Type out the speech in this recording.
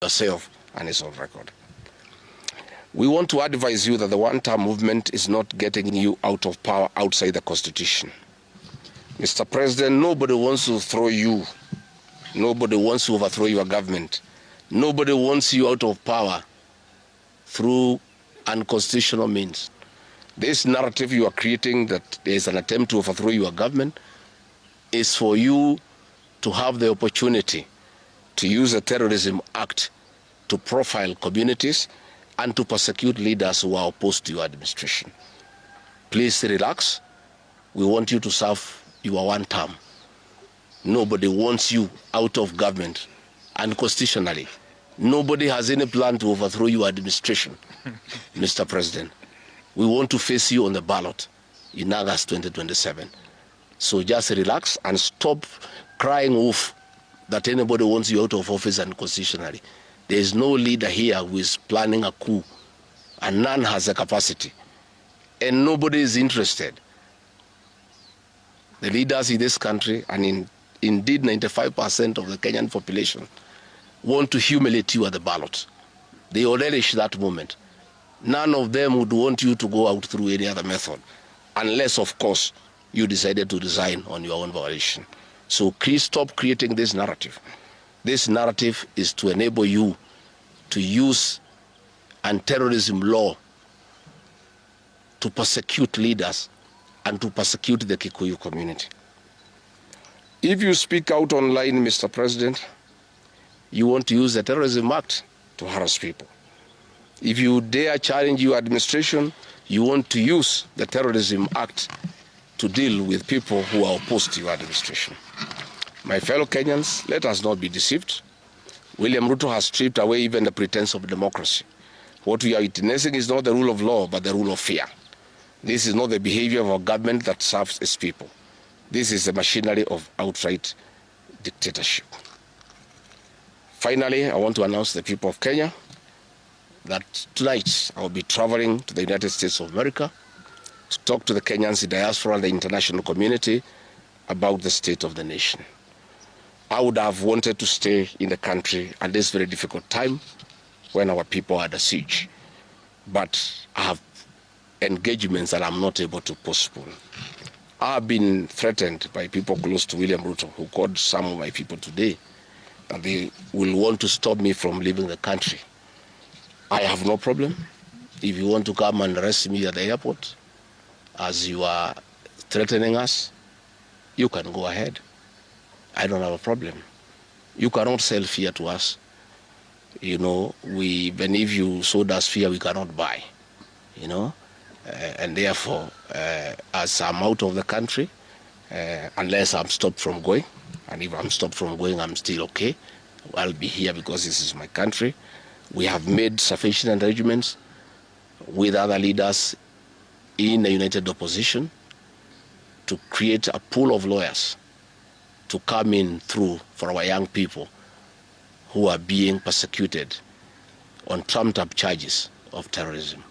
yourself and it's on record. We want to advise you that the one-term movement is not getting you out of power outside the Constitution. Mr. President, nobody wants to throw you. Nobody wants to overthrow your government. Nobody wants you out of power through unconstitutional means. This narrative you are creating that there is an attempt to overthrow your government is for you to have the opportunity to use the Terrorism Act to profile communities and to persecute leaders who are opposed to your administration. Please relax. We want you to serve your one term. Nobody wants you out of government unconstitutionally. Nobody has any plan to overthrow your administration, Mr. President. We want to face you on the ballot in August 2027. So just relax and stop crying wolf that anybody wants you out of office unconstitutionally. There is no leader here who is planning a coup, and none has the capacity. And nobody is interested. The leaders in this country, and indeed 95% of the Kenyan population, want to humiliate you at the ballot. They will relish that moment. None of them would want you to go out through any other method, unless, of course, you decided to resign on your own volition. So please stop creating this narrative. This narrative is to enable you to use anti-terrorism law to persecute leaders and to persecute the Kikuyu community. If you speak out online, Mr. President, you want to use the Terrorism Act to harass people. If you dare challenge your administration, you want to use the Terrorism Act to deal with people who are opposed to your administration. My fellow Kenyans, let us not be deceived. William Ruto has stripped away even the pretense of democracy. What we are witnessing is not the rule of law, but the rule of fear. This is not the behavior of a government that serves its people. This is the machinery of outright dictatorship. Finally, I want to announce to the people of Kenya that tonight I will be traveling to the United States of America to talk to the Kenyans in diaspora and the international community about the state of the nation. I would have wanted to stay in the country at this very difficult time when our people are under siege, but I have engagements that I'm not able to postpone. I've been threatened by people close to William Ruto, who called some of my people today, that they will want to stop me from leaving the country. I have no problem. If you want to come and arrest me at the airport, as you are threatening us, you can go ahead. I don't have a problem. You cannot sell fear to us. You know, even if you sold us fear, we cannot buy. You know, and therefore, as I'm out of the country, unless I'm stopped from going, and if I'm stopped from going, I'm still okay. I'll be here because this is my country. We have made sufficient arrangements with other leaders in the united opposition to create a pool of lawyers to come in through for our young people who are being persecuted on trumped-up charges of terrorism.